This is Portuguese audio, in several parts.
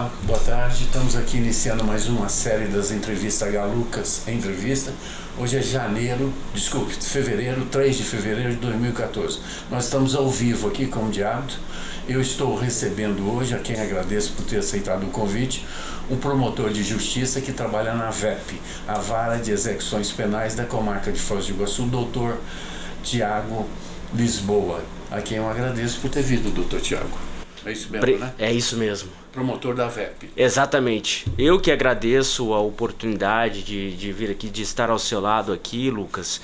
Olá, boa tarde. Estamos aqui iniciando mais uma série das entrevistas Galucas Entrevista. Hoje é fevereiro, 3 de fevereiro de 2014. Nós estamos ao vivo aqui, como de hábito. Eu estou recebendo hoje, a quem agradeço por ter aceitado o convite, um promotor de justiça que trabalha na VEP, a Vara de Execuções Penais da Comarca de Foz do Iguaçu, doutor Tiago Lisboa, a quem eu agradeço por ter vindo, doutor Tiago. É isso mesmo, né? É isso mesmo. Promotor da VEP. Exatamente. Eu que agradeço a oportunidade de vir aqui, de estar ao seu lado aqui, Lucas,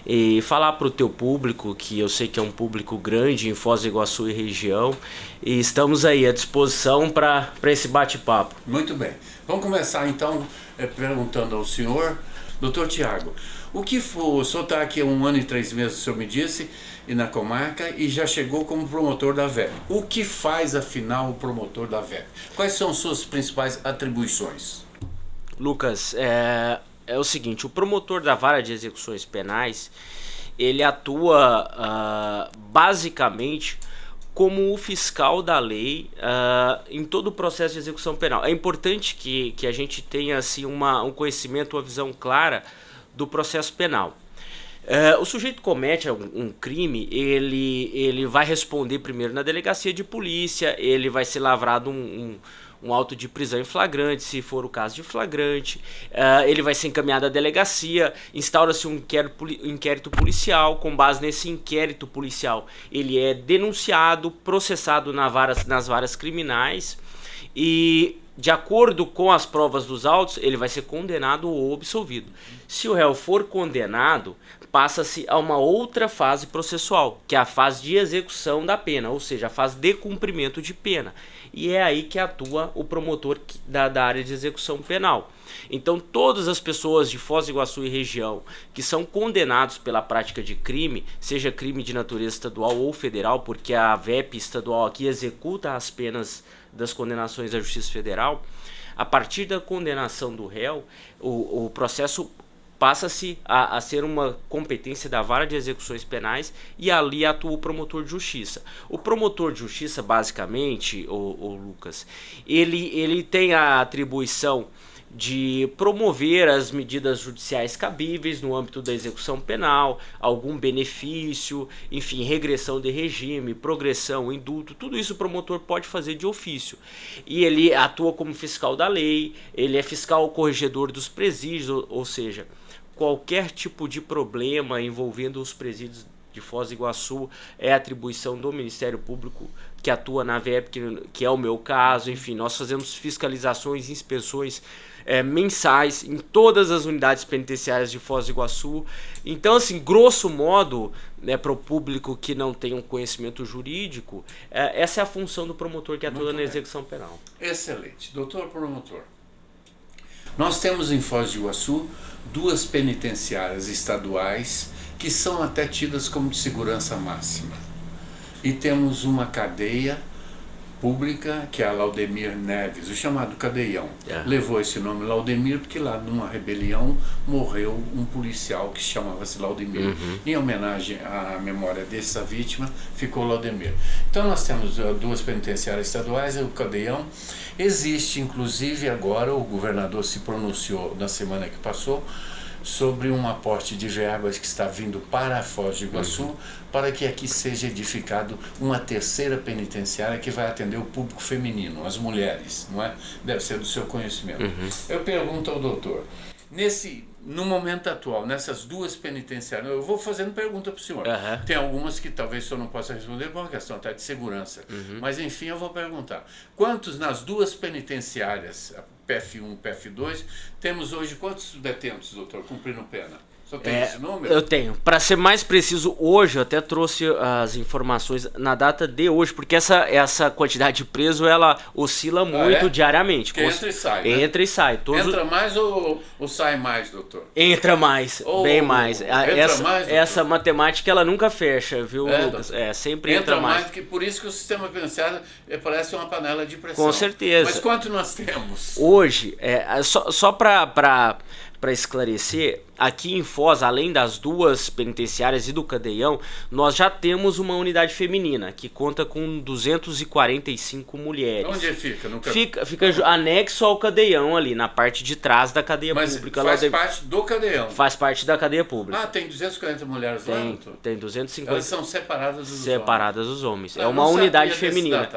e falar para o teu público, que eu sei que é um público grande em Foz do Iguaçu e região, e estamos aí à disposição para esse bate-papo. Muito bem. Vamos começar então perguntando ao senhor, doutor Tiago, o que for, o senhor está aqui há 1 ano e 3 meses, o senhor me disse, e na comarca, e já chegou como promotor da VEP. O que faz, afinal, o promotor da VEP? Quais são suas principais atribuições? Lucas, é o seguinte, o promotor da Vara de Execuções Penais, ele atua basicamente como o fiscal da lei em todo o processo de execução penal. É importante que a gente tenha assim, um conhecimento, uma visão clara do processo penal. O sujeito comete um crime, ele vai responder primeiro na delegacia de polícia, ele vai ser lavrado um auto de prisão em flagrante, se for o caso de flagrante, ele vai ser encaminhado à delegacia, instaura-se um inquérito policial, com base nesse inquérito policial ele é denunciado, processado nas varas criminais e, de acordo com as provas dos autos, ele vai ser condenado ou absolvido. Se o réu for condenado, passa-se a uma outra fase processual, que é a fase de execução da pena, ou seja, a fase de cumprimento de pena. E é aí que atua o promotor da área de execução penal. Então, todas as pessoas de Foz do Iguaçu e região que são condenados pela prática de crime, seja crime de natureza estadual ou federal, porque a VEP estadual aqui executa as penas das condenações da Justiça Federal, a partir da condenação do réu, o processo passa-se a ser uma competência da Vara de Execuções Penais e ali atua o promotor de justiça. O promotor de justiça, basicamente, o Lucas, ele tem a atribuição de promover as medidas judiciais cabíveis no âmbito da execução penal, algum benefício, enfim, regressão de regime, progressão, indulto, tudo isso o promotor pode fazer de ofício. E ele atua como fiscal da lei, ele é fiscal corregedor dos presídios, ou seja, qualquer tipo de problema envolvendo os presídios de Foz do Iguaçu é atribuição do Ministério Público que atua na VEP, que é o meu caso. Enfim, nós fazemos fiscalizações e inspeções mensais em todas as unidades penitenciárias de Foz do Iguaçu. Então, assim, grosso modo, para o público que não tem um conhecimento jurídico, essa é a função do promotor que atua na execução penal. Excelente. Doutor promotor, nós temos em Foz do Iguaçu 2 penitenciárias estaduais que são até tidas como de segurança máxima. E temos uma cadeia pública, que é a Laudemir Neves, o chamado Cadeião. Levou esse nome Laudemir porque lá numa rebelião morreu um policial que chamava-se Laudemir. Em homenagem à memória dessa vítima, ficou Laudemir. Então nós temos 2 penitenciárias estaduais, o Cadeião. Existe, inclusive, agora, o governador se pronunciou na semana que passou, sobre um aporte de verbas que está vindo para Foz do Iguaçu, para que aqui seja edificado uma 3ª penitenciária que vai atender o público feminino, as mulheres, não é? Deve ser do seu conhecimento. Eu pergunto ao doutor, no momento atual, nessas 2 penitenciárias, eu vou fazendo pergunta para o senhor. Tem algumas que talvez o senhor não possa responder por uma questão até de segurança. Mas, enfim, eu vou perguntar. Quantos nas 2 penitenciárias, PF1 e PF2, temos hoje quantos detentos, doutor, cumprindo pena? O senhor tem esse número? Eu tenho. Para ser mais preciso, hoje eu até trouxe as informações na data de hoje, porque essa quantidade de preso, ela oscila muito diariamente. Que entra e sai, né? Entra e sai. Entra mais ou sai mais, doutor? Entra mais, bem mais. Mais, essa matemática, ela nunca fecha, viu, Lucas? Sempre entra mais. Por isso que o sistema penitenciário parece uma panela de pressão. Com certeza. Mas quanto nós temos? Hoje, só para para esclarecer, aqui em Foz, além das 2 penitenciárias e do Cadeião, nós já temos uma unidade feminina, que conta com 245 mulheres. Onde fica? Fica anexo ao Cadeião ali, na parte de trás da cadeia pública. Mas faz parte do Cadeião? Faz parte da cadeia pública. Ah, tem 240 mulheres lá? Tem 250. Elas são separadas dos homens? Separadas dos homens. É uma unidade feminina.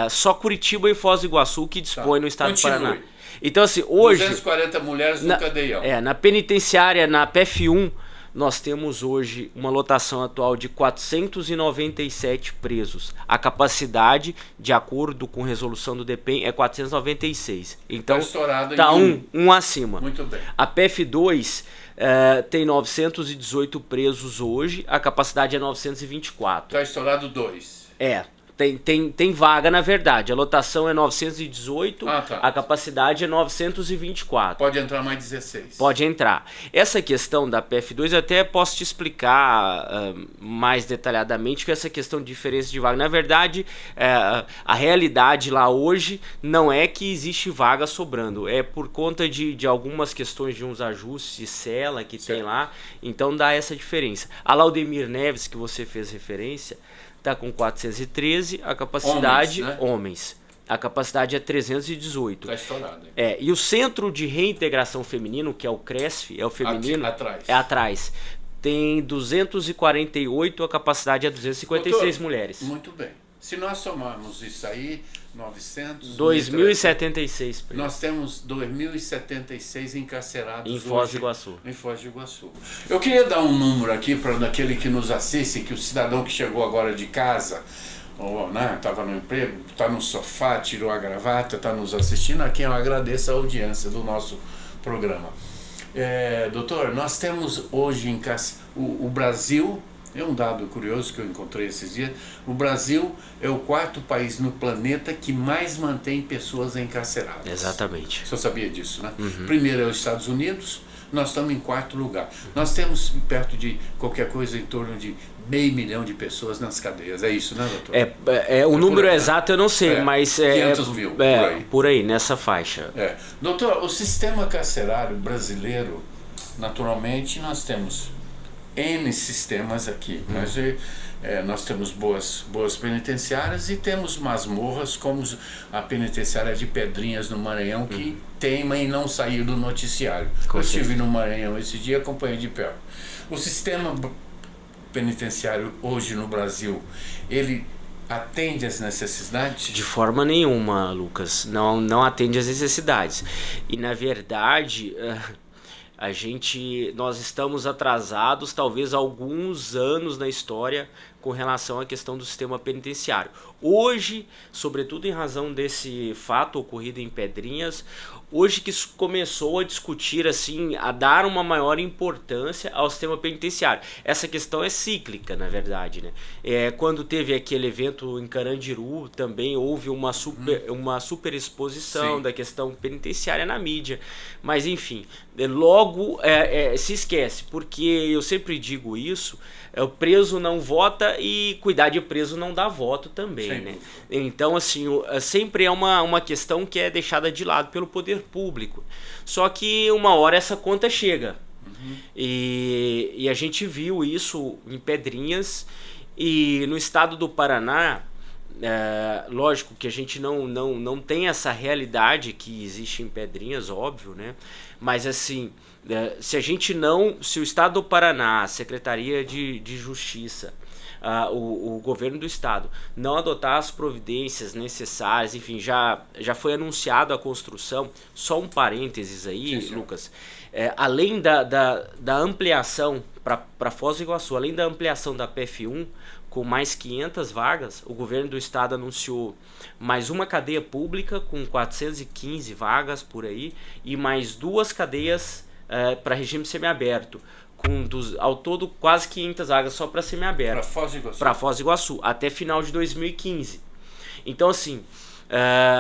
Só Curitiba e Foz do Iguaçu que dispõe no estado do Paraná. Então, assim, hoje... 240 mulheres no Cadeião. Na penitenciária, na PF1, nós temos hoje uma lotação atual de 497 presos. A capacidade, de acordo com resolução do DEPEN, é 496. Então, está um acima. Muito bem. A PF2 tem 918 presos hoje, a capacidade é 924. Está estourado 2. Tem vaga, na verdade. A lotação é 918, tá. A capacidade é 924. Pode entrar mais 16. Pode entrar. Essa questão da PF2 eu até posso te explicar mais detalhadamente que essa questão de diferença de vaga. Na verdade, a realidade lá hoje não é que existe vaga sobrando. É por conta de algumas questões de uns ajustes de cela que tem lá. Então dá essa diferença. A Laudemir Neves, que você fez referência, está com 413, a capacidade... Homens. A capacidade é 318. Está estourado. E o Centro de Reintegração Feminino, que é o CRESF, é o feminino... Atrás. É atrás. Tem 248, a capacidade é 256 mulheres. Muito bem. Se nós somarmos isso aí, 900... 2.076 presos. Nós temos 2.076 encarcerados em Foz do Iguaçu. Em Foz do Iguaçu. Eu queria dar um número aqui para aquele que nos assiste, que o cidadão que chegou agora de casa, estava no emprego, está no sofá, tirou a gravata, está nos assistindo, a quem eu agradeço a audiência do nosso programa. Doutor, nós temos hoje o Brasil... É um dado curioso que eu encontrei esses dias. O Brasil é o 4º país no planeta que mais mantém pessoas encarceradas. Exatamente. O senhor sabia disso, né? Uhum. Primeiro é os Estados Unidos, nós estamos em 4º lugar. Nós temos perto de qualquer coisa em torno de 500 mil de pessoas nas cadeias. É isso, né, doutor? O número exato eu não sei, mas... 500 mil, por aí, nessa faixa. Doutor, o sistema carcerário brasileiro, naturalmente, nós temos N sistemas aqui. Nós temos boas penitenciárias e temos masmorras, como a penitenciária de Pedrinhas no Maranhão, que teima em não sair do noticiário. Eu estive no Maranhão esse dia, acompanhei de perto. O sistema penitenciário hoje no Brasil, ele atende às necessidades? De forma nenhuma, Lucas. Não atende às necessidades. E, na verdade... nós estamos atrasados talvez alguns anos na história com relação à questão do sistema penitenciário. Hoje, sobretudo em razão desse fato ocorrido em Pedrinhas, hoje que começou a discutir, assim, a dar uma maior importância ao sistema penitenciário. Essa questão é cíclica, na verdade, né? Quando teve aquele evento em Carandiru, também houve uma super exposição da questão penitenciária na mídia. Mas, enfim, logo se esquece, porque eu sempre digo isso, o preso não vota e cuidar de preso não dá voto também, né? Então, assim, sempre é uma questão que é deixada de lado pelo poder público. Só que uma hora essa conta chega. E a gente viu isso em Pedrinhas e no estado do Paraná. Lógico que a gente não tem essa realidade que existe em Pedrinhas, óbvio, né? Mas assim, se o estado do Paraná, a Secretaria de Justiça, o governo do estado não adotar as providências necessárias, enfim, já foi anunciado a construção, só um parênteses aí, sim, Lucas, além da ampliação para Foz do Iguaçu, além da ampliação da PF1, com mais 500 vagas, o governo do estado anunciou mais uma cadeia pública com 415 vagas por aí e mais 2 cadeias para regime semiaberto, com ao todo quase 500 vagas só para semiaberto. Para Foz do Iguaçu. Para Foz do Iguaçu, até final de 2015. Então, assim,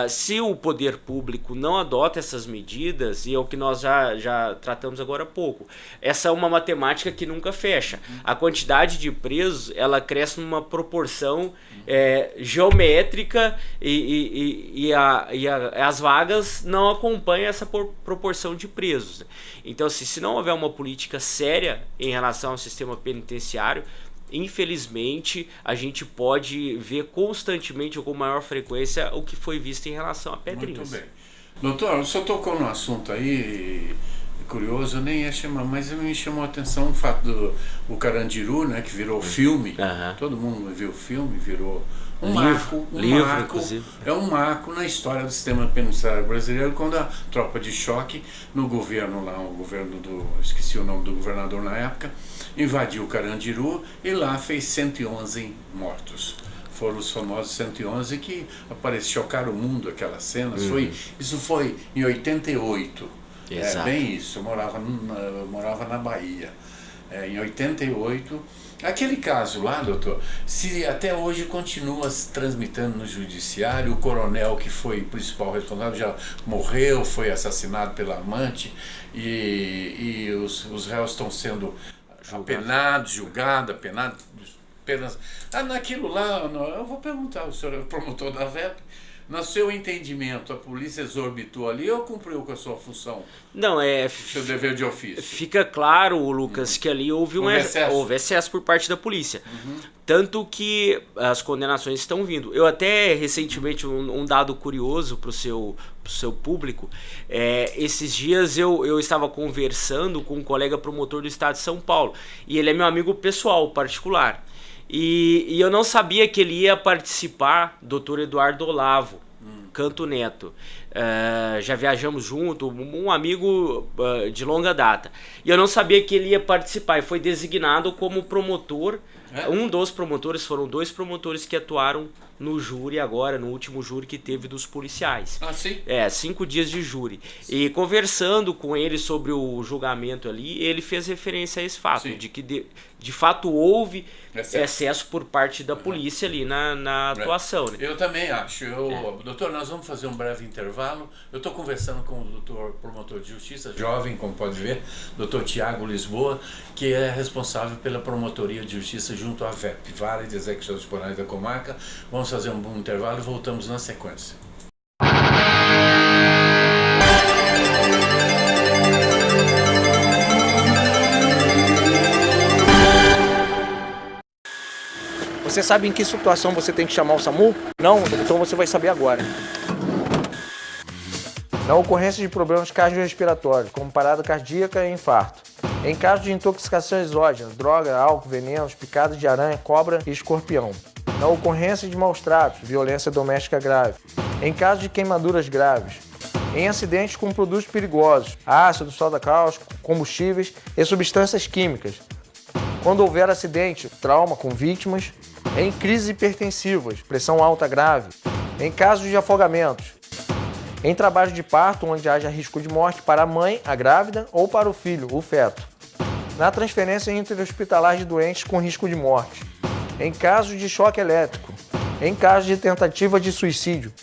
Se o poder público não adota essas medidas, e é o que nós já tratamos agora há pouco, essa é uma matemática que nunca fecha. A quantidade de presos, ela cresce numa proporção geométrica e as vagas não acompanham essa proporção de presos. Então, se não houver uma política séria em relação ao sistema penitenciário, infelizmente, a gente pode ver constantemente ou com maior frequência o que foi visto em relação a Pedrinhas. Muito bem. Doutor, o senhor tocou no assunto aí, curioso, eu nem ia chamar, mas me chamou a atenção o fato do Carandiru, né, que virou filme. Todo mundo viu o filme, virou um marco, inclusive. É um marco na história do sistema penitenciário brasileiro, quando a tropa de choque, no governo lá, esqueci o nome do governador na época, invadiu o Carandiru e lá fez 111 mortos. Foram os famosos 111 que chocaram o mundo, aquelas cenas. Isso foi em 88. Exato. Bem isso, eu morava na Bahia. Em 88. Aquele caso lá, doutor, se até hoje continua se transmitando no judiciário, o coronel que foi o principal responsável já morreu, foi assassinado pela amante e os réus estão sendo apenados, julgados, apenas... naquilo lá, eu vou perguntar, o senhor é o promotor da VEP, no seu entendimento, a polícia exorbitou ali ou cumpriu com a sua função? Não, seu dever de ofício. Fica claro, Lucas, que ali houve excesso por parte da polícia. Tanto que as condenações estão vindo. Eu até, recentemente, um dado curioso para o seu público, esses dias eu estava conversando com um colega promotor do estado de São Paulo, e ele é meu amigo pessoal, particular. E eu não sabia que ele ia participar, Dr. Eduardo Olavo, Canto Neto. Já viajamos junto, um amigo de longa data. E eu não sabia que ele ia participar, e foi designado como promotor. Um dos promotores, foram 2 promotores que atuaram no júri agora, no último júri que teve dos policiais. Sim? 5 dias de júri. E conversando com ele sobre o julgamento ali, ele fez referência a esse fato, de que de fato houve excesso por parte da polícia ali na atuação. Né? Eu também acho. Doutor, nós vamos fazer um breve intervalo. Eu estou conversando com o doutor promotor de justiça, jovem, como pode ver, doutor Tiago Lisboa, que é responsável pela promotoria de justiça junto à VEP, Vara de Execuções Penais da Comarca. Vamos fazer um bom intervalo e voltamos na sequência. Você sabe em que situação você tem que chamar o SAMU? Não? Então você vai saber agora. Na ocorrência de problemas cardiorrespiratórios, como parada cardíaca e infarto. Em caso de intoxicação exógena, droga, álcool, venenos, picadas de aranha, cobra e escorpião. Na ocorrência de maus tratos, violência doméstica grave. Em caso de queimaduras graves. Em acidentes com produtos perigosos, ácido, soda cáustica, combustíveis e substâncias químicas. Quando houver acidente, trauma com vítimas. Em crises hipertensivas, pressão alta grave. Em casos de afogamentos. Em trabalho de parto, onde haja risco de morte para a mãe, a grávida, ou para o filho, o feto. Na transferência interhospitalar de doentes com risco de morte. Em casos de choque elétrico. Em caso de tentativa de suicídio.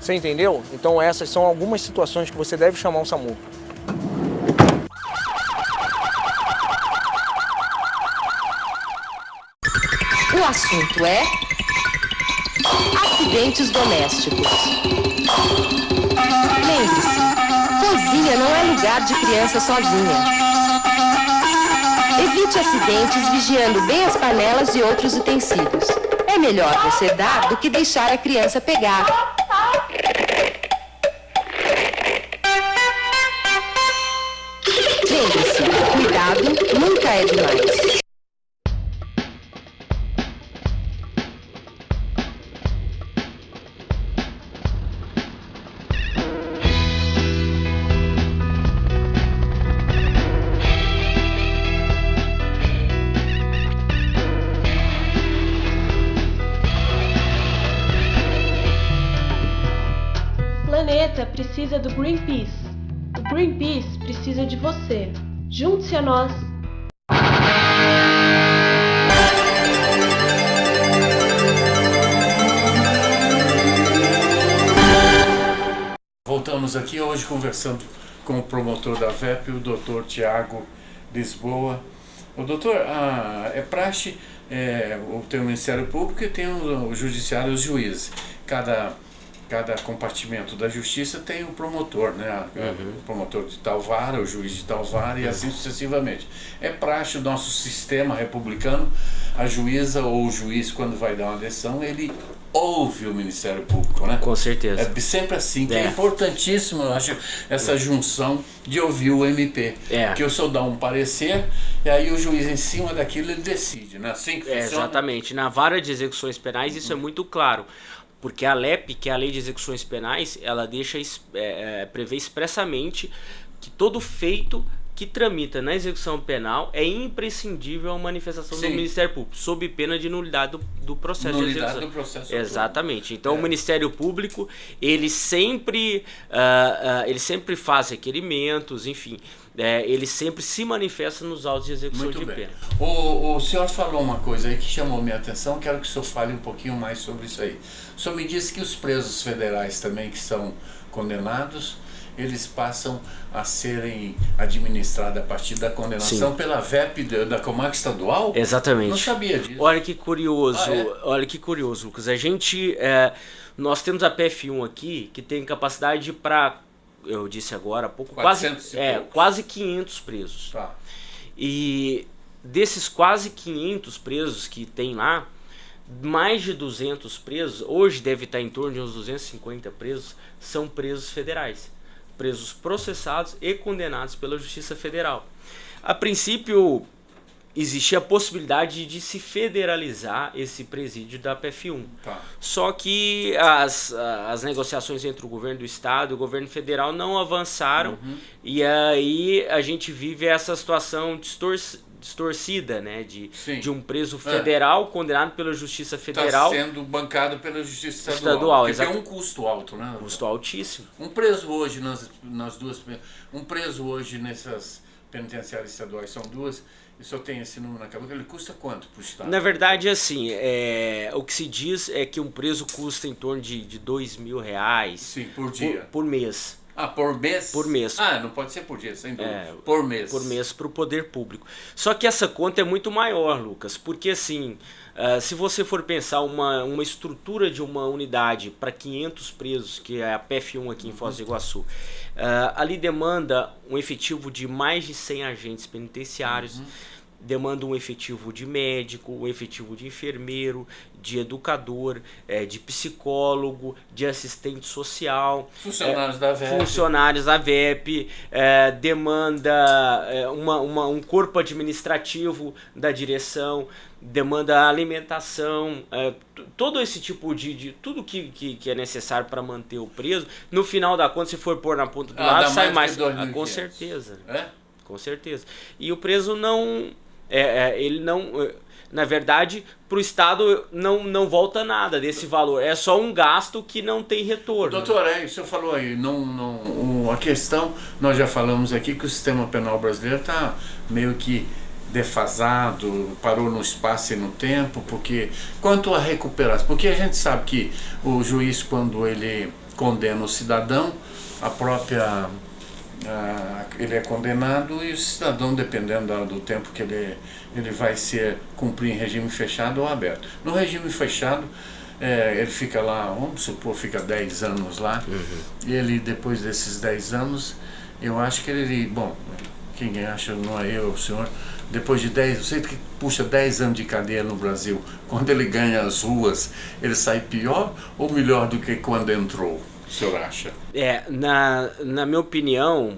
Você entendeu? Então essas são algumas situações que você deve chamar o SAMU. O assunto é acidentes domésticos. Lembre-se, cozinha não é lugar de criança sozinha. Evite acidentes vigiando bem as panelas e outros utensílios. É melhor você dar do que deixar a criança pegar. Lembre-se, cuidado nunca é demais. O planeta precisa do Greenpeace. O Greenpeace precisa de você. Junte-se a nós. estamos aqui hoje conversando com o promotor da VEP, o doutor Tiago Lisboa. O doutor, é praxe tem o Ministério Público e tem o Judiciário e os juízes. Cada compartimento da justiça tem o promotor, né? O promotor de tal vara, o juiz de tal vara e assim sucessivamente. É praxe o nosso sistema republicano, a juíza ou o juiz, quando vai dar uma decisão, ele ouve o Ministério Público, né? Com certeza. É sempre assim, que é importantíssimo, eu acho, essa junção de ouvir o MP. Que o senhor dá um parecer e aí o juiz, em cima daquilo, ele decide, né? Assim que funciona. Exatamente. Na vara de execuções penais isso é muito claro. Porque a LEP, que é a Lei de Execuções Penais, ela prevê expressamente que todo feito que tramita na execução penal é imprescindível a manifestação do Ministério Público, sob pena de nulidade do processo de execução. Do processo. Exatamente. Então o Ministério Público, ele sempre faz requerimentos, enfim, ele sempre se manifesta nos autos de execução de pena. O senhor falou uma coisa aí que chamou minha atenção, quero que o senhor fale um pouquinho mais sobre isso aí. O senhor me disse que os presos federais também que são condenados, eles passam a serem administrados a partir da condenação pela VEP da Comarca Estadual? Exatamente. Não sabia disso. Olha que curioso, olha que curioso, Lucas. Nós temos a PF1 aqui, que tem capacidade para, eu disse agora há pouco, quase 500 presos. Tá. E desses quase 500 presos que tem lá, mais de 200 presos, hoje deve estar em torno de uns 250 presos, são presos federais. Presos processados e condenados pela Justiça Federal. A princípio, existia a possibilidade de se federalizar esse presídio da PF1. Tá. Só que as negociações entre o governo do estado e o governo federal não avançaram, e aí a gente vive essa situação distorcida, né, de um preso federal condenado pela Justiça Federal. Está sendo bancado pela Justiça Estadual. Que tem um custo alto, né? Custo altíssimo. Um preso hoje nessas penitenciárias estaduais são duas, e só tem esse número na cabeça, ele custa quanto para o Estado? Na verdade, assim, o que se diz é que um preso custa em torno de R$2.000. Sim, por dia. Por mês. Por mês? Por mês. Não pode ser por dia, sem dúvida. Por mês. Por mês para o poder público. Só que essa conta é muito maior, Lucas, porque assim, se você for pensar uma estrutura de uma unidade para 500 presos, que é a PF1 aqui em Foz do Iguaçu, ali demanda um efetivo de mais de 100 agentes penitenciários, demanda um efetivo de médico, um efetivo de enfermeiro, de educador, de psicólogo, de assistente social, funcionários da VEP, demanda um corpo administrativo da direção, demanda alimentação, todo esse tipo de tudo que é necessário para manter o preso. No final da conta, se for pôr na ponta do lado, sai mais. Com certeza. Com certeza. E o preso não... ele não... Na verdade, para o Estado não volta nada desse valor. É só um gasto que não tem retorno. Doutor, o senhor falou aí, a questão, nós já falamos aqui que o sistema penal brasileiro está meio que defasado, parou no espaço e no tempo, porque quanto à recuperação, porque a gente sabe que o juiz, quando ele condena o cidadão, ele é condenado e o cidadão, dependendo do tempo que ele vai cumprir em regime fechado ou aberto. No regime fechado, ele fica lá, vamos supor, fica 10 anos lá, e ele, depois desses 10 anos, eu acho que quem acha, não é eu, o senhor, depois de 10, você que puxa 10 anos de cadeia no Brasil, quando ele ganha as ruas, ele sai pior ou melhor do que quando entrou? O senhor acha? Na minha opinião,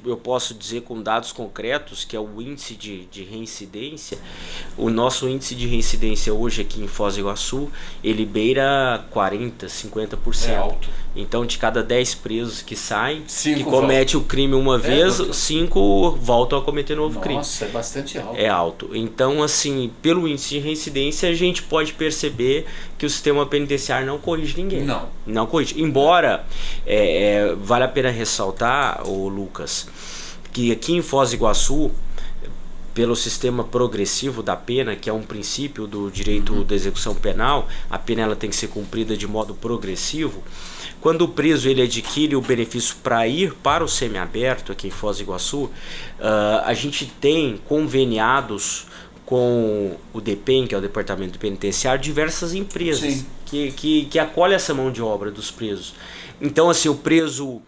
eu posso dizer com dados concretos que é o índice de reincidência. O nosso índice de reincidência hoje aqui em Foz do Iguaçu, ele beira 40%, 50%. É alto. Então, de cada 10 presos que saem, 5 que comete o crime uma vez, 5 voltam a cometer novo crime. Nossa, é bastante alto. É alto. Então, assim, pelo índice de reincidência, a gente pode perceber que o sistema penitenciário não corrige ninguém. Não corrige. Embora, vale a pena ressaltar, Lucas, que aqui em Foz do Iguaçu, pelo sistema progressivo da pena, que é um princípio do direito da execução penal. A pena ela tem que ser cumprida de modo progressivo. Quando o preso ele adquire o benefício para ir para o semiaberto aqui em Foz do Iguaçu, a gente tem conveniados com o DEPEN, que é o Departamento Penitenciário, diversas empresas que acolhem essa mão de obra dos presos. Então, assim, o preso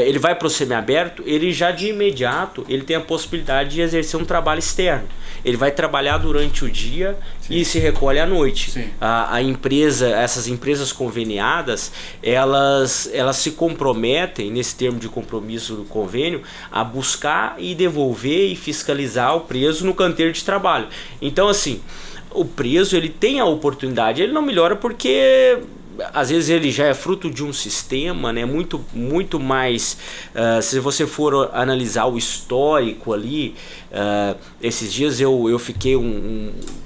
ele vai para o semiaberto, ele já de imediato ele tem a possibilidade de exercer um trabalho externo. Ele vai trabalhar durante o dia e se recolhe à noite. A empresa, essas empresas conveniadas, elas se comprometem, nesse termo de compromisso do convênio, a buscar e devolver e fiscalizar o preso no canteiro de trabalho. Então, assim, o preso ele tem a oportunidade, ele não melhora porque às vezes ele já é fruto de um sistema, né, muito mais, se você for analisar o histórico ali, esses dias eu fiquei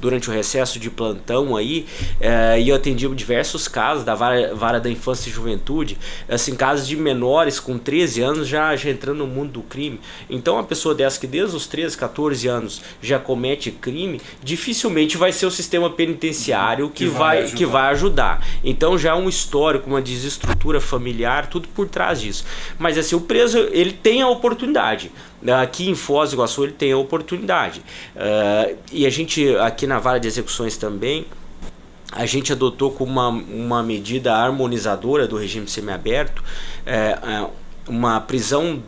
durante o recesso de plantão aí, e eu atendi diversos casos da vara da infância e juventude, assim, casos de menores com 13 anos já entrando no mundo do crime. Então a pessoa dessa que desde os 13, 14 anos já comete crime, dificilmente vai ser o sistema penitenciário que vai ajudar. Então já um histórico, uma desestrutura familiar, tudo por trás disso. Mas assim, o preso ele tem a oportunidade. Aqui em Foz do Iguaçu ele tem a oportunidade. E a gente, aqui na Vara de Execuções também, a gente adotou como uma medida harmonizadora do regime semiaberto, uma prisão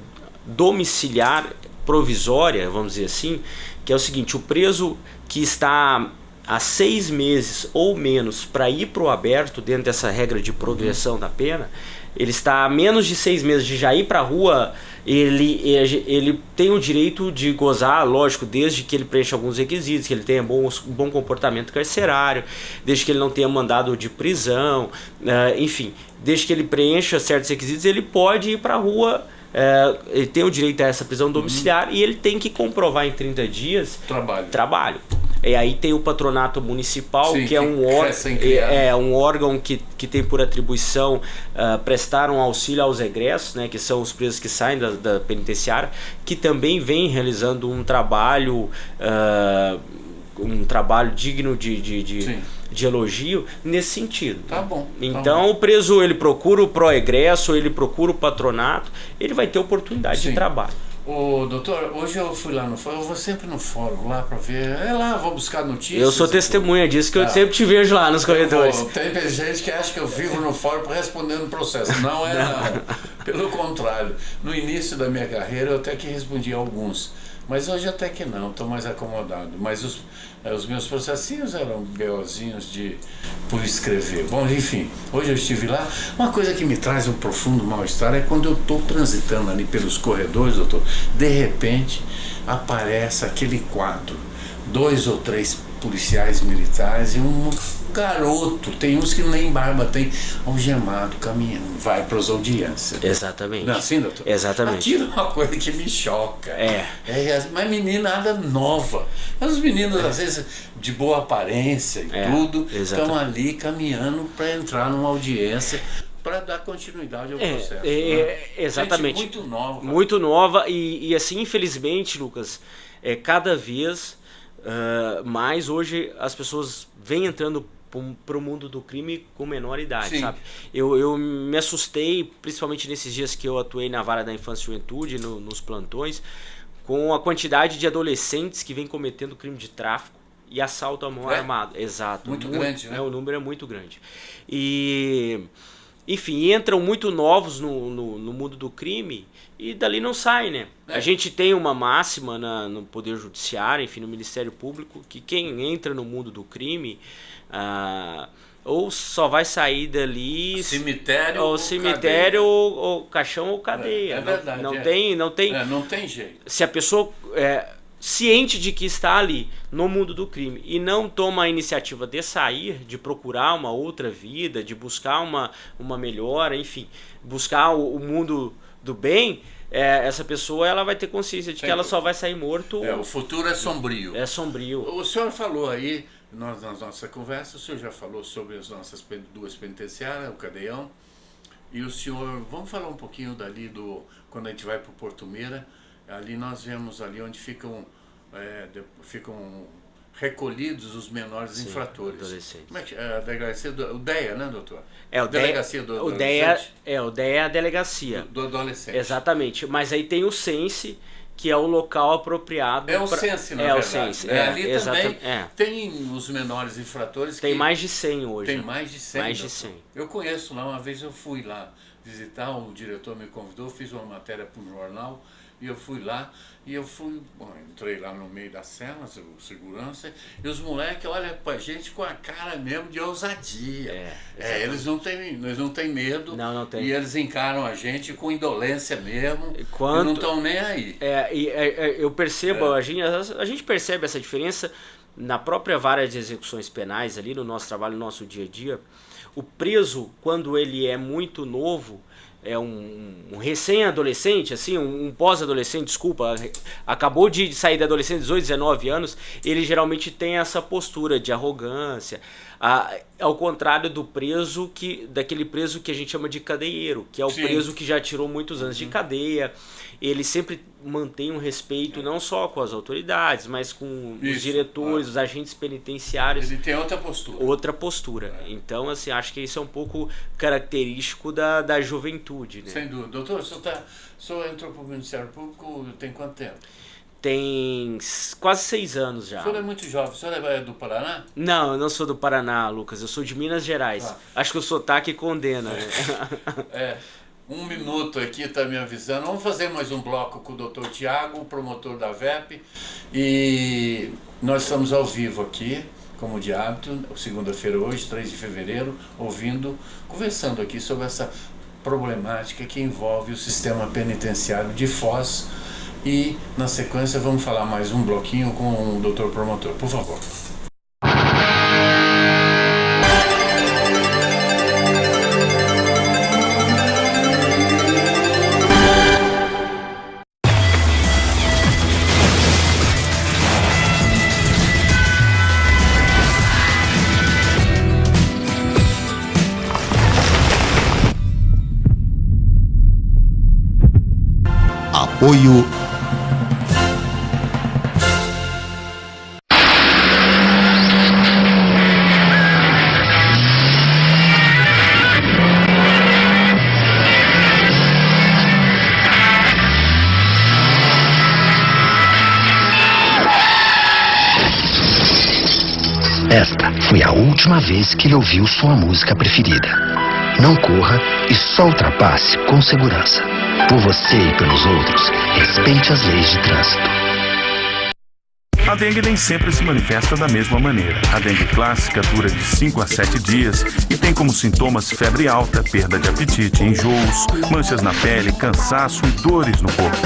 domiciliar provisória, vamos dizer assim, que é o seguinte: o preso que está há 6 meses ou menos para ir para o aberto, dentro dessa regra de progressão da pena, ele está há menos de 6 meses de já ir para a rua, ele tem o direito de gozar, lógico, desde que ele preencha alguns requisitos, que ele tenha bom comportamento carcerário, desde que ele não tenha mandado de prisão, enfim, desde que ele preencha certos requisitos, ele pode ir para a rua. Ele tem o direito a essa prisão domiciliar e ele tem que comprovar em 30 dias trabalho. E aí tem o patronato municipal, que é um órgão que tem por atribuição prestar um auxílio aos egressos, né, que são os presos que saem da penitenciária, que também vem realizando um trabalho digno de elogio nesse sentido. Tá bom. Então o preso ele procura o pró-egresso, ele procura o patronato, ele vai ter oportunidade de trabalho. Ô, doutor, hoje eu fui lá no fórum, eu vou sempre no fórum lá pra ver, vou buscar notícias. Eu sou testemunha disso, que eu sempre te vejo lá nos corredores. Tem gente que acha que eu vivo no fórum respondendo processo. Não é não. Pelo contrário, no início da minha carreira eu até que respondi a alguns, mas hoje até que não, estou mais acomodado. Mas os meus processinhos eram BOzinhos por escrever. Bom, enfim, hoje eu estive lá. Uma coisa que me traz um profundo mal-estar é quando eu estou transitando ali pelos corredores, doutor, de repente aparece aquele quadro, 2 ou 3 policiais militares e um garoto, tem uns que nem barba tem, algemado, caminhando, vai para as audiências. Exatamente. Não é assim, doutor? Exatamente. Aquilo é uma coisa que me choca. Mas menina nova. Os meninos, às vezes, de boa aparência e tudo, estão ali caminhando para entrar numa audiência, para dar continuidade ao processo. Exatamente. Gente muito nova. Muito nova e assim, infelizmente, Lucas, cada vez mais hoje as pessoas vêm entrando para o mundo do crime com menor idade, sabe? Eu me assustei, principalmente nesses dias que eu atuei na Vara da Infância e Juventude, nos plantões, com a quantidade de adolescentes que vêm cometendo crime de tráfico e assalto à mão armada. Exato. Muito grande, né? O número é muito grande. E, enfim, entram muito novos no mundo do crime e dali não saem, né? A gente tem uma máxima no Poder Judiciário, enfim, no Ministério Público, que quem entra no mundo do crime ou só vai sair dali cemitério ou caixão ou cadeia. É verdade. Não tem jeito. Se a pessoa ciente de que está ali no mundo do crime e não toma a iniciativa de sair, de procurar uma outra vida, de buscar uma melhora, enfim, buscar o mundo do bem, essa pessoa ela vai ter consciência de que ela só vai sair morto. O futuro é sombrio. É sombrio. O senhor falou aí, na nossa conversa, o senhor já falou sobre as nossas 2 penitenciárias, o Cadeião, e o senhor, vamos falar um pouquinho dali quando a gente vai para o Porto Meira, ali nós vemos ali onde ficam ficam recolhidos os menores infratores. Adolescentes. Como é que a delegacia o DEA, né, doutor? O delegacia DEA, do o DEA é a delegacia. Do adolescente. Exatamente. Mas aí tem o Sense, que é o local apropriado. É o Sense, na verdade. O Sense. Ali também tem os menores infratores. Tem mais de 100 hoje. Tem mais de 100. Mais de 100. Eu conheço lá, uma vez eu fui lá visitar, o diretor me convidou, fiz uma matéria para um jornal, e eu fui lá, entrei lá no meio das celas, o segurança, e os moleques olham pra gente com a cara mesmo de ousadia. Eles não têm medo, não tem. E eles encaram a gente com indolência mesmo, e não estão nem aí. Eu percebo, a gente percebe essa diferença na própria vara de execuções penais, ali no nosso trabalho, no nosso dia a dia. O preso, quando ele é muito novo, é um recém-adolescente, assim, um pós-adolescente, desculpa, acabou de sair da adolescência, 18, 19 anos, ele geralmente tem essa postura de arrogância, ao contrário daquele preso que a gente chama de cadeieiro, que é o preso que já tirou muitos anos de cadeia. Ele sempre mantém um respeito não só com as autoridades, mas com os diretores, os agentes penitenciários. Ele tem outra postura. Outra postura. Então, assim, acho que isso é um pouco característico da juventude, né? Sem dúvida. Doutor, o senhor entrou para o Ministério Público tem quanto tempo? Tem quase 6 anos já. O senhor é muito jovem. O senhor é do Paraná? Não, eu não sou do Paraná, Lucas. Eu sou de Minas Gerais. Acho que o sotaque condena, né? 1 minuto aqui está me avisando. Vamos fazer mais um bloco com o doutor Tiago, o promotor da VEP. E nós estamos ao vivo aqui, como de hábito, segunda-feira hoje, 3 de fevereiro, conversando aqui sobre essa problemática que envolve o sistema penitenciário de Foz. E, na sequência, vamos falar mais um bloquinho com o doutor promotor. Por favor. Apoio Esta foi a última vez que ele ouviu sua música preferida. Não corra e só ultrapasse com segurança. Por você e pelos outros, respeite as leis de trânsito. A dengue nem sempre se manifesta da mesma maneira. A dengue clássica dura de 5 a 7 dias e tem como sintomas febre alta, perda de apetite, enjoos, manchas na pele, cansaço e dores no corpo.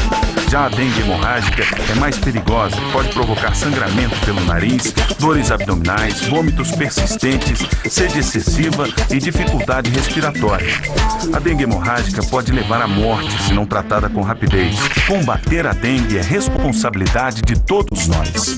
Já a dengue hemorrágica é mais perigosa, pode provocar sangramento pelo nariz, dores abdominais, vômitos persistentes, sede excessiva e dificuldade respiratória. A dengue hemorrágica pode levar à morte se não tratada com rapidez. Combater a dengue é responsabilidade de todos nós.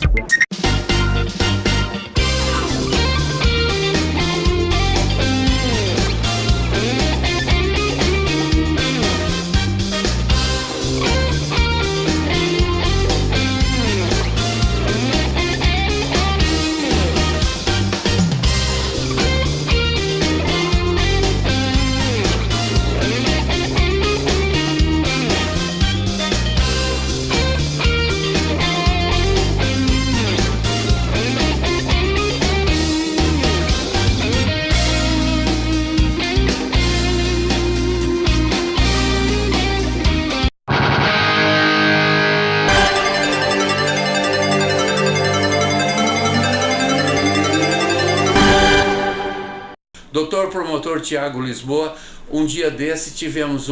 Doutor promotor Tiago Lisboa, um dia desse tivemos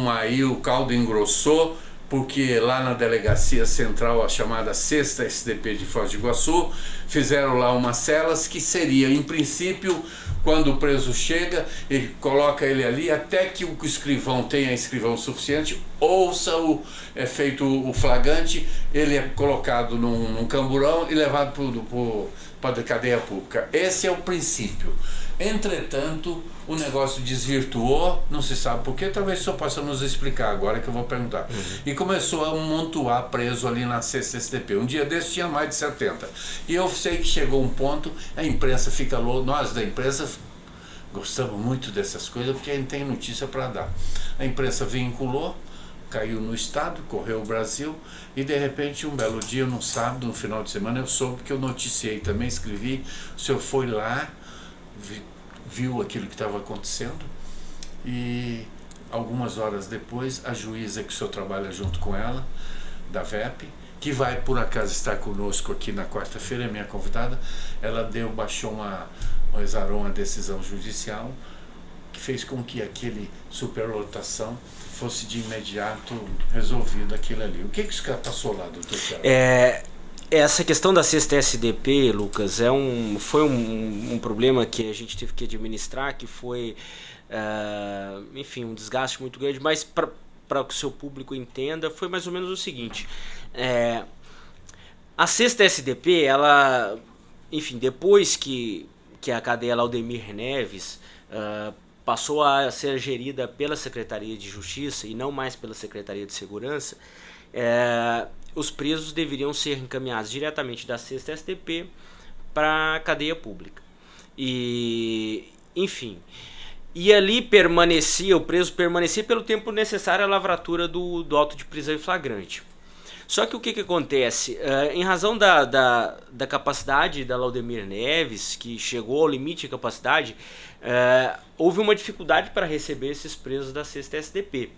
aí o caldo engrossou, porque lá na delegacia central, a chamada 6ª SDP de Foz do Iguaçu, fizeram lá umas celas que seria, em princípio, quando o preso chega, ele coloca ele ali até que o escrivão tenha escrivão suficiente, é feito o flagrante, ele é colocado num camburão e levado para a cadeia pública. Esse é o princípio. Entretanto, o negócio desvirtuou, não se sabe por quê, talvez só possa nos explicar agora que eu vou perguntar. E começou a amontoar preso ali na CCSTP. Um dia desse tinha mais de 70. E eu sei que chegou um ponto, a imprensa fica louca, nós da imprensa gostamos muito dessas coisas porque a gente tem notícia para dar. A imprensa vinculou, caiu no estado, correu o Brasil e de repente um belo dia, num sábado, no final de semana, eu soube que eu noticiei também, escrevi, o senhor foi lá, viu aquilo que estava acontecendo e algumas horas depois a juíza que o senhor trabalha junto com ela, da VEP, que vai por acaso estar conosco aqui na quarta-feira, é minha convidada, ela baixou exarou uma decisão judicial que fez com que aquele superlotação fosse de imediato resolvido aquilo ali. O que isso passou lá, doutor Thiago? Essa questão da CSTSDP, Lucas, foi um problema que a gente teve que administrar, que foi, enfim, um desgaste muito grande, mas para que o seu público entenda, foi mais ou menos o seguinte. A CSTSDP, ela, enfim, depois que a cadeia Laudemir Neves passou a ser gerida pela Secretaria de Justiça e não mais pela Secretaria de Segurança, os presos deveriam ser encaminhados diretamente da CSTSDP para a cadeia pública. E, enfim, e ali o preso permanecia pelo tempo necessário à lavratura do auto de prisão em flagrante. Só que o que acontece? Em razão da capacidade da Laudemir Neves, que chegou ao limite de capacidade, houve uma dificuldade para receber esses presos da CSTSDP.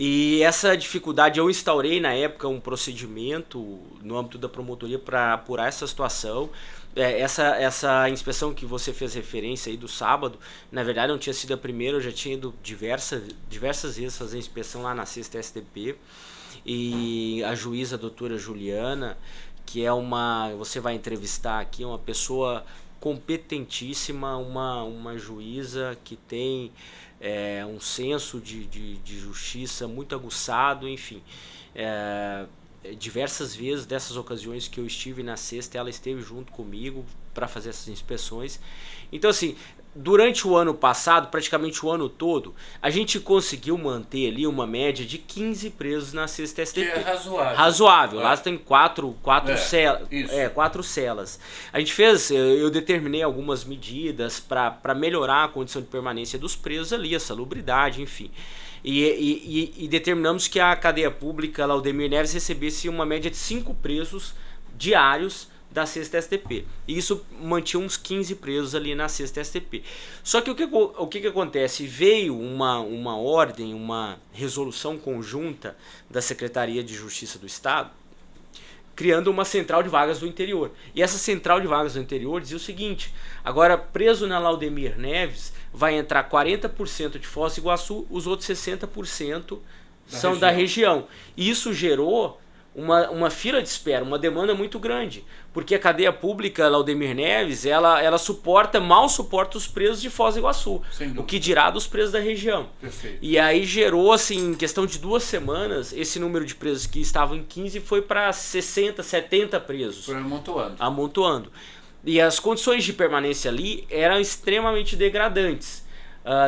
E essa dificuldade, eu instaurei na época um procedimento no âmbito da promotoria para apurar essa situação. Essa inspeção que você fez referência aí do sábado, na verdade não tinha sido a primeira, eu já tinha ido diversas vezes fazer inspeção lá na CSTSDP. E a juíza, a doutora Juliana, que você vai entrevistar aqui, uma pessoa competentíssima, uma juíza que tem um senso de justiça muito aguçado, enfim. Diversas vezes, dessas ocasiões que eu estive na sexta, ela esteve junto comigo para fazer essas inspeções. Então, assim, durante o ano passado, praticamente o ano todo, a gente conseguiu manter ali uma média de 15 presos na CSTSDP. Que é razoável. Razoável. Lá tem quatro celas. A gente eu determinei algumas medidas para melhorar a condição de permanência dos presos ali, a salubridade, enfim. E determinamos que a cadeia pública Laudemir Neves recebesse uma média de 5 presos diários da CSTSDP. E isso mantinha uns 15 presos ali na CSTSDP. Só que o que acontece? Veio uma ordem, uma resolução conjunta da Secretaria de Justiça do Estado, criando uma central de vagas do interior. E essa central de vagas do interior dizia o seguinte: agora, preso na Laudemir Neves, vai entrar 40% de Foz do Iguaçu, os outros 60% são da região. E isso gerou uma fila de espera, uma demanda muito grande, porque a cadeia pública Laudemir Neves, ela mal suporta os presos de Foz do Iguaçu, o que dirá dos presos da região. Perfeito. E aí gerou, assim, em questão de 2 semanas, esse número de presos que estavam em 15 foi para 60, 70 presos. Foi amontoando. E as condições de permanência ali eram extremamente degradantes.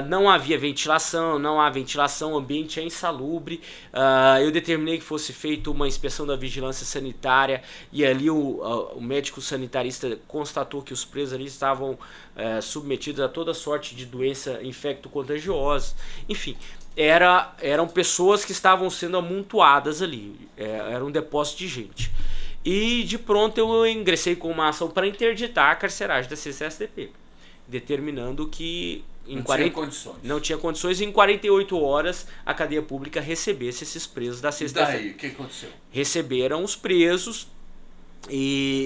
Não havia ventilação, o ambiente é insalubre. Eu determinei que fosse feita uma inspeção da vigilância sanitária e ali o médico sanitarista constatou que os presos ali estavam submetidos a toda sorte de doença infecto-contagiosa. Enfim, eram pessoas que estavam sendo amontoadas ali, era um depósito de gente. E de pronto eu ingressei com uma ação para interditar a carceragem da CSTSDP, determinando que não tinha condições e em 48 horas a cadeia pública recebesse esses presos da CSTSDP. E daí, o que aconteceu? Receberam os presos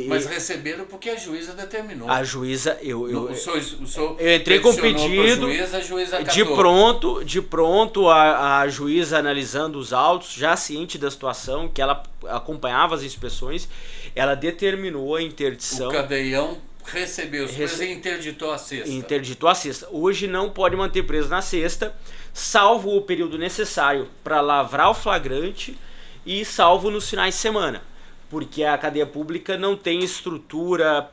Mas receberam porque a juíza determinou. A juíza, eu entrei com pedido, a juíza de pronto a juíza analisando os autos, já ciente da situação, que ela acompanhava as inspeções, ela determinou a interdição. O cadeião Recebeu os presos e interditou a cesta. Interditou a cesta. Hoje não pode manter preso na cesta, salvo o período necessário para lavrar o flagrante e salvo nos finais de semana. Porque a cadeia pública não tem estrutura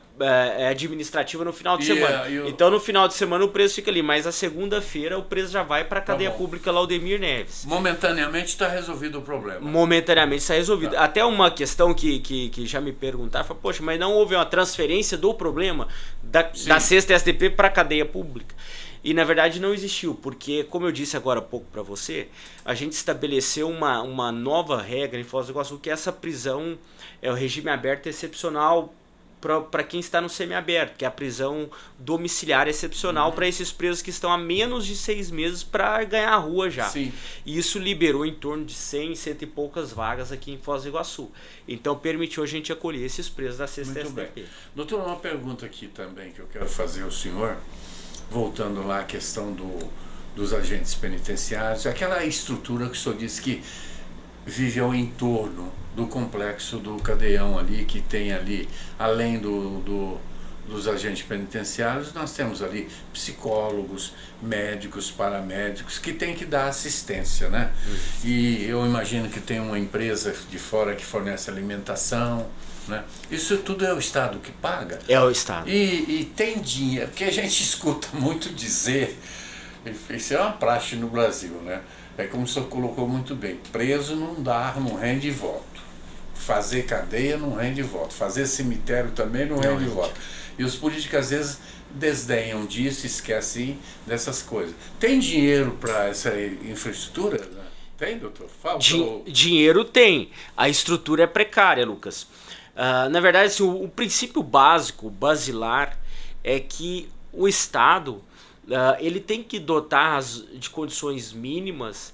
administrativa no final de semana. Então no final de semana o preso fica ali, mas a segunda-feira o preso já vai para a cadeia pública Laudemir Neves. Momentaneamente está resolvido o problema. Momentaneamente está resolvido. Tá. Até uma questão que já me perguntaram, foi, poxa, mas não houve uma transferência do problema da sexta SDP para a cadeia pública? E na verdade não existiu, porque, como eu disse agora há pouco para você, a gente estabeleceu uma nova regra em Foz do Iguaçu, que essa prisão é o regime aberto excepcional para quem está no semiaberto, que é a prisão domiciliar excepcional para esses presos que estão há menos de 6 meses para ganhar a rua já. Sim. E isso liberou em torno de 100 e poucas vagas aqui em Foz do Iguaçu. Então permitiu a gente acolher esses presos da sexta SDP. Bem. Doutor, uma pergunta aqui também que eu quero fazer ao senhor. Voltando lá à questão dos agentes penitenciários, aquela estrutura que o senhor disse que vive ao entorno do complexo do Cadeião ali, que tem ali, além dos agentes penitenciários, nós temos ali psicólogos, médicos, paramédicos, que tem que dar assistência, né? E eu imagino que tem uma empresa de fora que fornece alimentação, né? Isso tudo é o Estado que paga? É o Estado. E tem dinheiro, porque a gente escuta muito dizer, isso é uma praxe no Brasil, né? É como o senhor colocou muito bem, preso não rende voto, fazer cadeia não rende voto, fazer cemitério também não rende voto. E os políticos às vezes desdenham disso, esquecem dessas coisas. Tem dinheiro para essa infraestrutura? Tem, doutor? Dinheiro tem, a estrutura é precária, Lucas. Na verdade, assim, o princípio básico, basilar, é que o Estado ele tem que dotar de condições mínimas,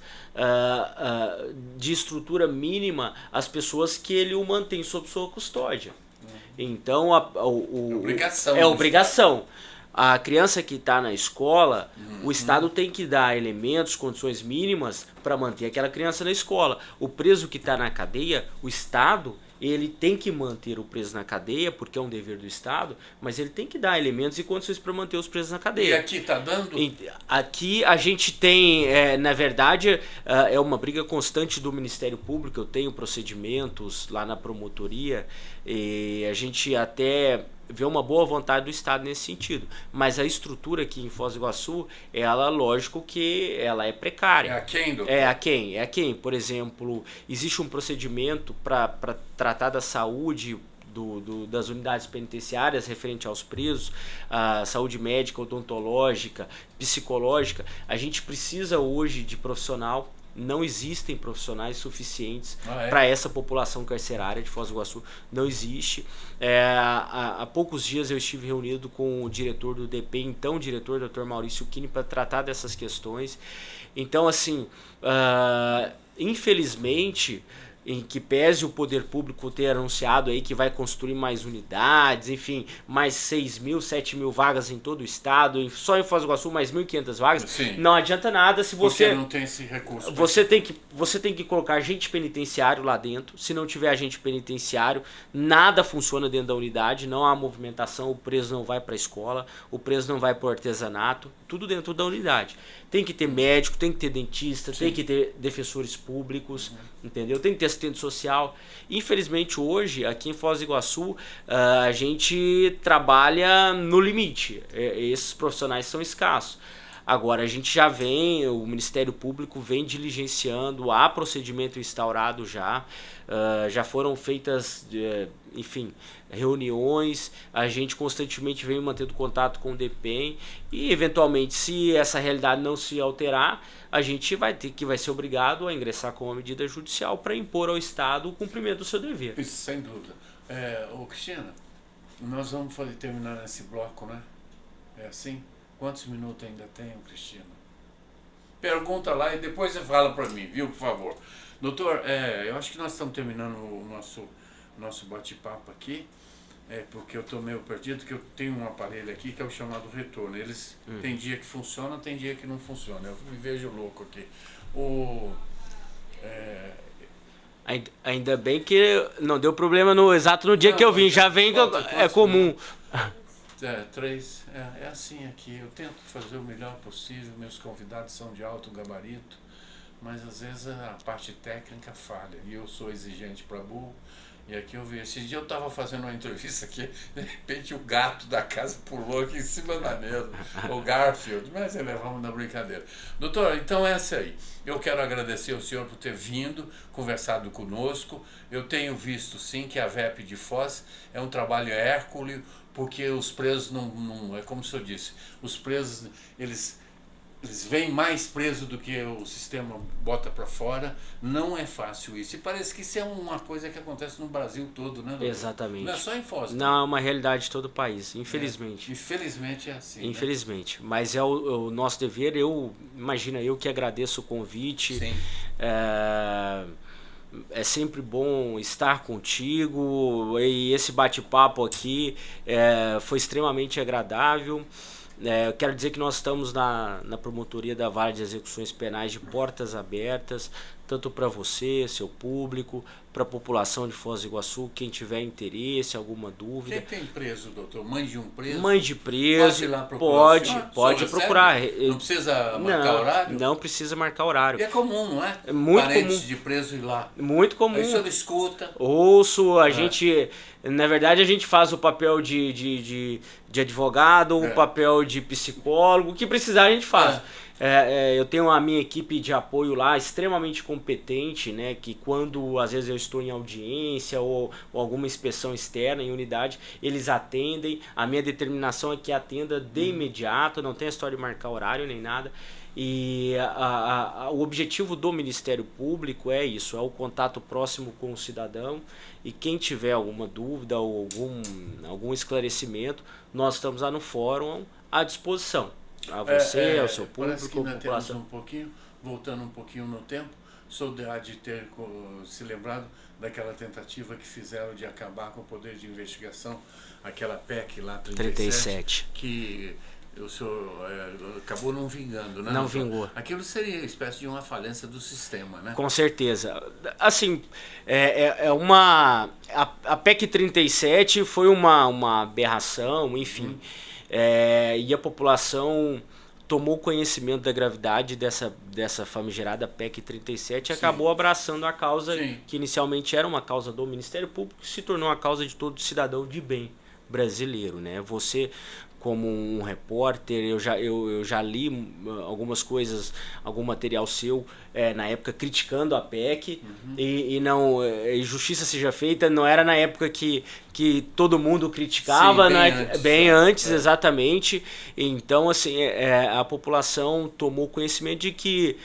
de estrutura mínima, as pessoas que ele o mantém sob sua custódia. Então, é obrigação. A criança que está na escola, o Estado tem que dar elementos, condições mínimas para manter aquela criança na escola. O preso que está na cadeia, o Estado, ele tem que manter o preso na cadeia, porque é um dever do Estado, mas ele tem que dar elementos e condições para manter os presos na cadeia. E aqui está dando? Aqui a gente tem, na verdade, é uma briga constante do Ministério Público. Eu tenho procedimentos lá na promotoria e a gente até vê uma boa vontade do Estado nesse sentido. Mas a estrutura aqui em Foz do Iguaçu, ela, lógico que ela é precária. É a quem, doutor? É a quem. Por exemplo, existe um procedimento para tratar da saúde das unidades penitenciárias referente aos presos, a saúde médica, odontológica, psicológica. A gente precisa hoje de profissional. Não existem profissionais suficientes para essa população carcerária de Foz do Iguaçu. Não existe. Há poucos dias eu estive reunido com o diretor do DP, então o diretor, Dr. Maurício Kini, para tratar dessas questões. Então, assim, infelizmente, em que pese o poder público ter anunciado aí que vai construir mais unidades, enfim, mais 6.000, 7.000 vagas em todo o estado, só em Foz do Iguaçu mais 1.500 vagas, sim, não adianta nada se você... Porque não tem esse recurso. Você tem que colocar agente penitenciário lá dentro. Se não tiver agente penitenciário, nada funciona dentro da unidade, não há movimentação, o preso não vai para a escola, o preso não vai para o artesanato, tudo dentro da unidade. Tem que ter médico, tem que ter dentista, sim, tem que ter defensores públicos, entendeu? Tem que ter assistente social. Infelizmente hoje, aqui em Foz do Iguaçu, a gente trabalha no limite. Esses profissionais são escassos. Agora, a gente já vem, o Ministério Público vem diligenciando, há procedimento instaurado já foram feitas, enfim, reuniões, a gente constantemente vem mantendo contato com o DPEM e, eventualmente, se essa realidade não se alterar, a gente vai ser obrigado a ingressar com uma medida judicial para impor ao Estado o cumprimento do seu dever. Isso, sem dúvida. Cristina, nós vamos terminar esse bloco, né? É assim? Quantos minutos ainda tem, Cristina? Pergunta lá e depois você fala para mim, viu, por favor. Doutor, eu acho que nós estamos terminando o nosso bate-papo aqui, porque eu estou meio perdido, que eu tenho um aparelho aqui que é o chamado retorno. Eles tem dia que funciona, tem dia que não funciona. Eu me vejo louco aqui. Ainda bem que não deu problema exato no dia que eu vim. Já vem, é comum. 3. É assim aqui. Eu tento fazer o melhor possível. Meus convidados são de alto gabarito, mas às vezes a parte técnica falha. E eu sou exigente para burro. E aqui eu vi. Esse dia eu estava fazendo uma entrevista aqui, de repente o gato da casa pulou aqui em cima da mesa. O Garfield, mas levamos na brincadeira. Doutor, então essa aí. Eu quero agradecer ao senhor por ter vindo, conversado conosco. Eu tenho visto sim que a VEP de Foz é um trabalho hércules, porque os presos não é como o senhor disse, os presos eles vêm mais presos do que o sistema bota para fora. Não é fácil isso. E parece que isso é uma coisa que acontece no Brasil todo, né, doutor? Exatamente. Não é só em Foz. Não, é uma realidade de todo o país, infelizmente. Infelizmente é assim. Infelizmente. Né? Mas é o nosso dever. Imagina, eu que agradeço o convite. Sim. É sempre bom estar contigo. E esse bate-papo aqui foi extremamente agradável. Eu quero dizer que nós estamos na promotoria da Vara de Execuções Penais de portas abertas, tanto para você, seu público, para a população de Foz do Iguaçu, quem tiver interesse, alguma dúvida. Quem tem preso, doutor? Mãe de um preso? Mãe de preso, pode ir lá procurar pode procurar. Não precisa marcar horário? Não precisa marcar horário. E é comum, não é? É muito Parentes comum. de preso ir lá. Muito comum. Aí o senhor escuta. Ouço, a gente... Na verdade, a gente faz o papel de advogado, o papel de psicólogo, o que precisar a gente faz. Eu tenho a minha equipe de apoio lá extremamente competente, né, que quando às vezes eu estou em audiência ou alguma inspeção externa em unidade, eles atendem. A minha determinação é que atenda de imediato, não tem a história de marcar horário nem nada. E o objetivo do Ministério Público é isso, é o contato próximo com o cidadão, e quem tiver alguma dúvida ou algum esclarecimento, nós estamos lá no fórum à disposição, a você, ao seu público, parece que à nós população. temos um pouquinho, voltando um pouquinho no tempo, sou de ter se lembrado daquela tentativa que fizeram de acabar com o poder de investigação, aquela PEC lá 37. Que o senhor acabou não vingando, né? Não vingou. Aquilo seria uma espécie de uma falência do sistema, né? Com certeza. Assim, a PEC 37 foi uma aberração, enfim. E a população tomou conhecimento da gravidade dessa famigerada PEC 37 e acabou abraçando a causa que inicialmente era uma causa do Ministério Público, que se tornou a causa de todo cidadão de bem brasileiro, né? Você, como um repórter, eu já li algumas coisas, algum material seu na época criticando a PEC, e justiça seja feita, não era na época que todo mundo criticava, bem antes, exatamente. Então, assim, a população tomou conhecimento de que,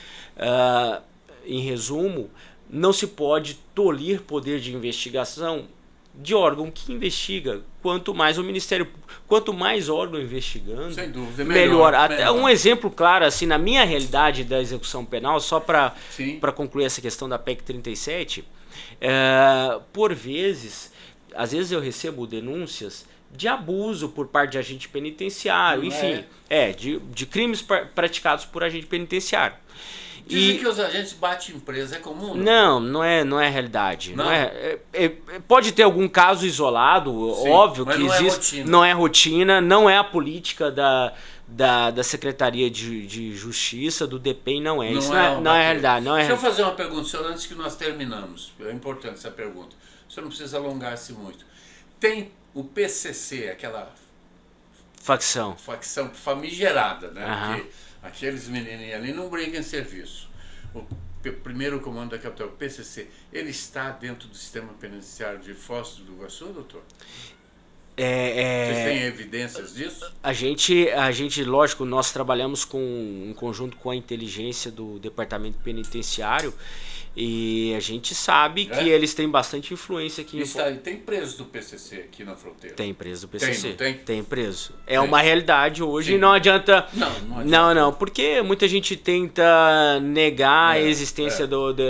em resumo, não se pode tolir poder de investigação de órgão que investiga. Quanto mais o Ministério, quanto mais órgão investigando, sem dúvida, melhor. Até um exemplo claro, assim, na minha realidade da execução penal, só para concluir essa questão da PEC 37, por vezes, às vezes eu recebo denúncias de abuso por parte de agente penitenciário, enfim, de crimes praticados por agente penitenciário. Dizem que os agentes batem em presa, é comum? Não é realidade. Não pode ter algum caso isolado, óbvio que existe. Não é rotina, não é a política da Secretaria de Justiça, do DPEM, não é. Isso não é realidade. Deixa eu fazer uma pergunta, senhor, antes que nós terminamos. É importante essa pergunta. O senhor não precisa alongar-se muito. Tem o PCC, aquela facção famigerada, né? Porque aqueles menininhos ali não brincam em serviço. O primeiro comando da capital, o PCC, ele está dentro do sistema penitenciário de Foz do Iguaçu, doutor? Vocês têm evidências disso? A gente, lógico, nós trabalhamos em conjunto com a inteligência do Departamento Penitenciário, e a gente sabe que eles têm bastante influência aqui. Tem preso do PCC aqui na fronteira? Tem preso do PCC. Tem preso. Uma realidade hoje. Não adianta. Não, porque muita gente tenta negar a existência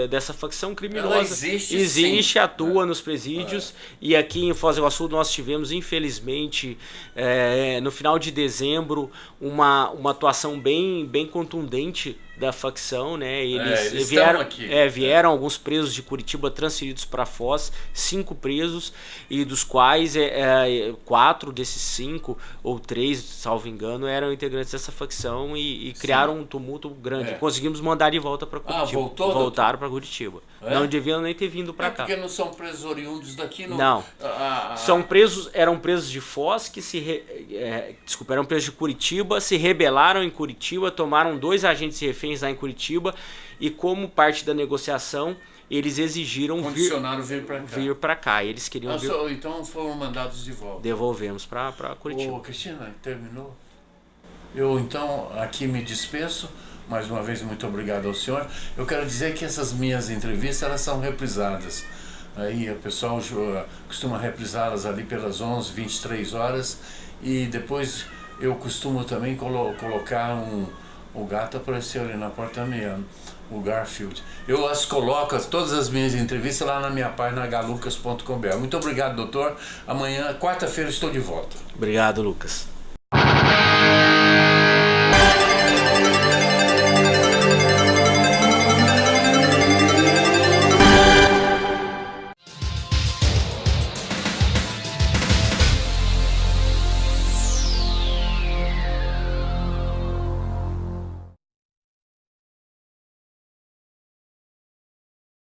dessa facção criminosa. Ela existe, atua nos presídios. E aqui em Foz do Iguaçu nós tivemos, infelizmente, no final de dezembro, uma atuação bem contundente da facção, né? Eles vieram aqui. tiveram alguns presos de Curitiba transferidos para Foz, 5 presos, e dos quais 4 desses 5, ou 3, salvo engano, eram integrantes dessa facção e criaram um tumulto grande. Conseguimos mandar de volta para Curitiba. Voltaram para Curitiba. Não deviam nem ter vindo para cá. Porque não são presos oriundos daqui? Não. Eram presos de Foz, eram presos de Curitiba, se rebelaram em Curitiba, tomaram 2 agentes reféns lá em Curitiba e, como parte da negociação, eles exigiram vir para cá. Eles queriam vir. Então foram mandados de volta. Devolvemos para Curitiba. Cristina, terminou? Eu então aqui me despeço. Mais uma vez, muito obrigado ao senhor. Eu quero dizer que essas minhas entrevistas, elas são reprisadas. Aí o pessoal costuma reprisá-las ali pelas 11, 23 horas. E depois eu costumo também colocar o gato apareceu ali na porta mesmo, o Garfield. Eu as coloco, todas as minhas entrevistas, lá na minha página galucas.com.br. Muito obrigado, doutor. Amanhã, quarta-feira, estou de volta. Obrigado, Lucas.